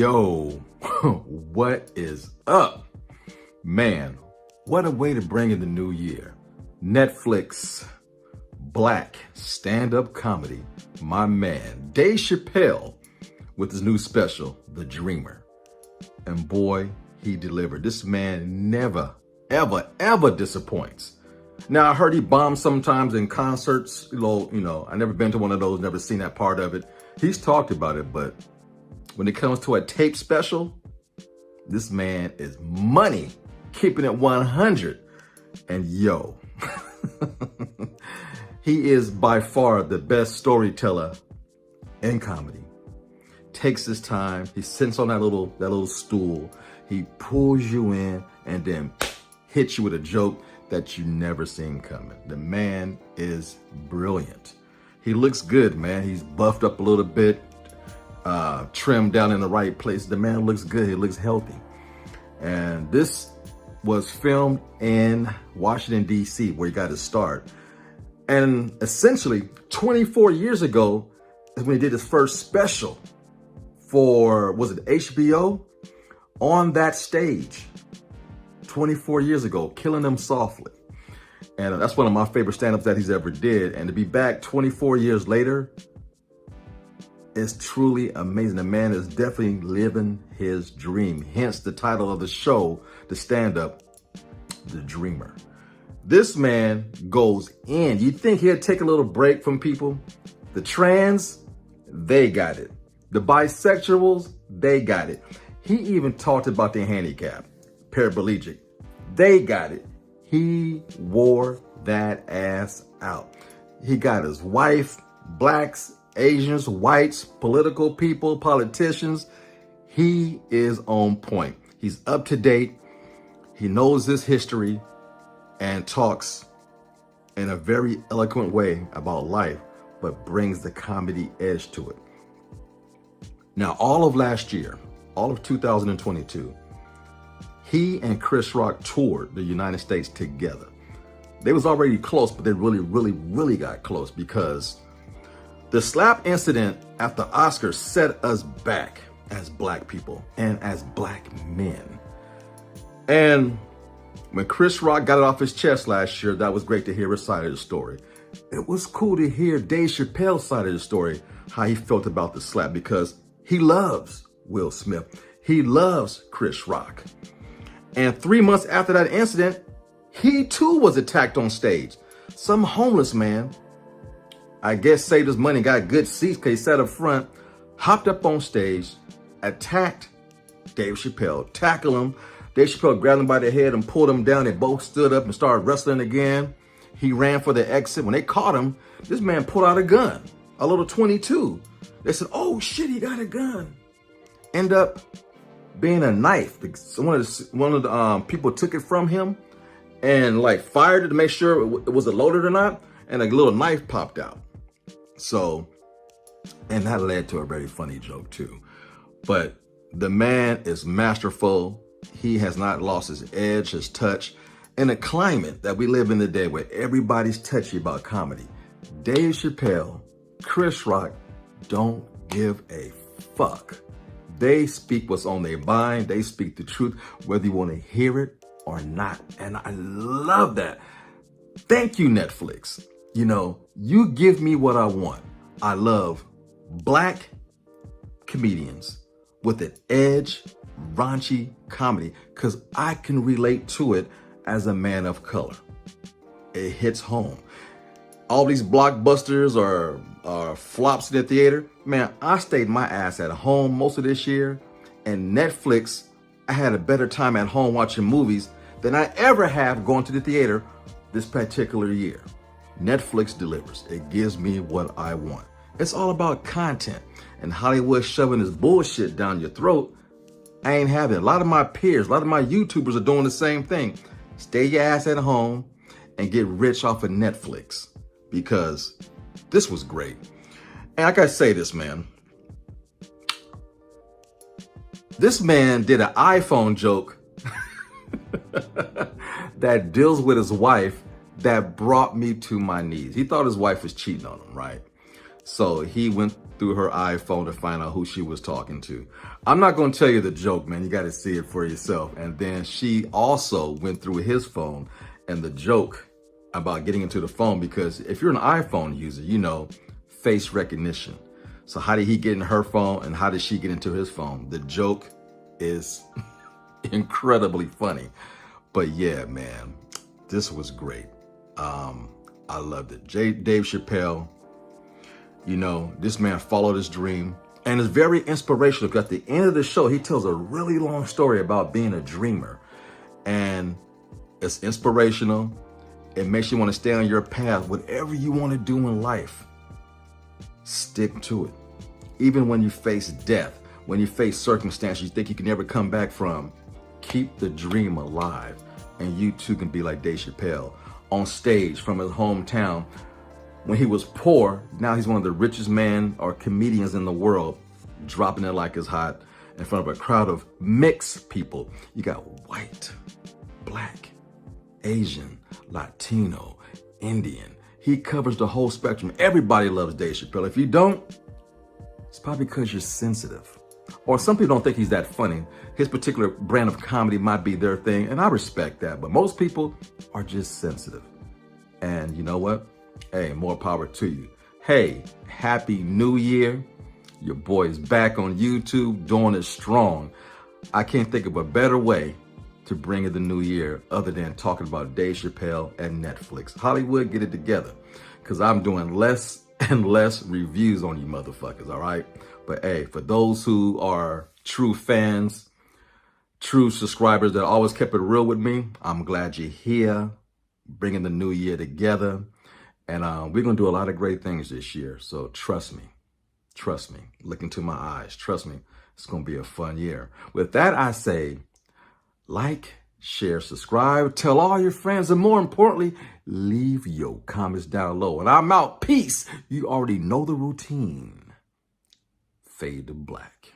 Yo, what is up? Man, what a way to bring in the new year. Netflix, black stand-up comedy, my man, Dave Chappelle, with his new special, The Dreamer. And boy, he delivered. This man never, ever disappoints. Now, I heard he bombs sometimes in concerts. I never been to one of those, never seen that part of it. He's talked about it, but when it comes to a tape special, this man is money, keeping it 100. And yo, he is by far the best storyteller in comedy. Takes his time, he sits on that little stool, he pulls you in and then hits you with a joke that you never seen coming. The man is brilliant. He looks good, man. He's buffed up a little bit, trimmed down in the right place. The man looks good. He looks healthy. And this was filmed in Washington, D.C., where he got his start. And essentially, 24 years ago is when he did his first special for, was it HBO? On that stage. 24 years ago, Killing Them Softly. And that's one of my favorite stand-ups that he's ever did. And to be back 24 years later is truly amazing. The man is definitely living his dream. Hence the title of the show, the stand-up, The Dreamer. This man goes in. You'd think he'd take a little break from people. The trans, they got it. The bisexuals, they got it. He even talked about the handicap, paraplegic. They got it. He wore that ass out. He got his wife, blacks, Asians, whites, political people, politicians. He is on point. He's up to date. He knows his history and talks in a very eloquent way about life, but brings the comedy edge to it. Now, all of last year, all of 2022, he and Chris Rock toured the United States together. They was already close, but they really got close because the slap incident at the Oscars set us back as black people and as black men. And when Chris Rock got it off his chest last year, that was great to hear his side of the story. It was cool to hear Dave Chappelle's side of the story, how he felt about the slap, because he loves Will Smith. He loves Chris Rock. And 3 months after that incident, he too was attacked on stage. Some homeless man, I guess, saved his money, got good seats because he sat up front, hopped up on stage, attacked Dave Chappelle, tackled him. Dave Chappelle grabbed him by the head and pulled him down. They both stood up and started wrestling again. He ran for the exit. When they caught him, this man pulled out a gun, a little .22. They said, oh shit, he got a gun. End up being a knife. One of the people took it from him and fired it to make sure it was loaded or not. And a little knife popped out. So, and that led to a very funny joke too. But the man is masterful. He has not lost his edge, his touch. In a climate that we live in today where everybody's touchy about comedy, Dave Chappelle, Chris Rock don't give a fuck. They speak what's on their mind. They speak the truth, whether you want to hear it or not. And I love that. Thank you, Netflix. You give me what I want. I love black comedians with an edge, raunchy comedy, because I can relate to it as a man of color. It hits home. All these blockbusters are flops in the theater. Man, I stayed my ass at home most of this year, and Netflix, I had a better time at home watching movies than I ever have going to the theater this particular year. Netflix delivers. It gives me what I want. It's all about content, and Hollywood shoving this bullshit down your throat. I ain't having it. A lot of my peers, a lot of my YouTubers are doing the same thing. Stay your ass at home and get rich off of Netflix, because this was great. And I gotta say this, man. This man did an iPhone joke that deals with his wife that brought me to my knees. He thought his wife was cheating on him, right? So he went through her iPhone to find out who she was talking to. I'm not going to tell you the joke, man. You got to see it for yourself. And then she also went through his phone and the joke about getting into the phone, because if you're an iPhone user, you know, face recognition. So how did he get in her phone and how did she get into his phone? The joke is incredibly funny. But yeah, man, this was great. I loved it. Dave Chappelle, you know, this man followed his dream and it's very inspirational because at the end of the show, he tells a really long story about being a dreamer, and it's inspirational. It makes you want to stay on your path. Whatever you want to do in life, stick to it. Even when you face death, when you face circumstances you think you can never come back from, keep the dream alive. And you too can be like Dave Chappelle on stage from his hometown. When he was poor, now he's one of the richest men or comedians in the world, dropping it like it's hot in front of a crowd of mixed people. You got white, black, Asian, Latino, Indian. He covers the whole spectrum. Everybody loves Dave Chappelle. If you don't, it's probably because you're sensitive. Or some people don't think he's that funny. His particular brand of comedy might be their thing, and I respect that. But most people are just sensitive. And you know what? Hey, more power to you. Hey, Happy New Year. Your boy is back on YouTube, doing it strong. I can't think of a better way to bring in the new year other than talking about Dave Chappelle and Netflix. Hollywood, get it together, because I'm doing less and less reviews on you motherfuckers, all right? But hey, for those who are true fans, true subscribers that always kept it real with me, I'm glad you're here, bringing the new year together. And we're going to do a lot of great things this year. So trust me, look into my eyes. Trust me, it's going to be a fun year. With that, I say, like, share, subscribe, tell all your friends, and more importantly, leave your comments down below. And I'm out. Peace. You already know the routine. Fade to black.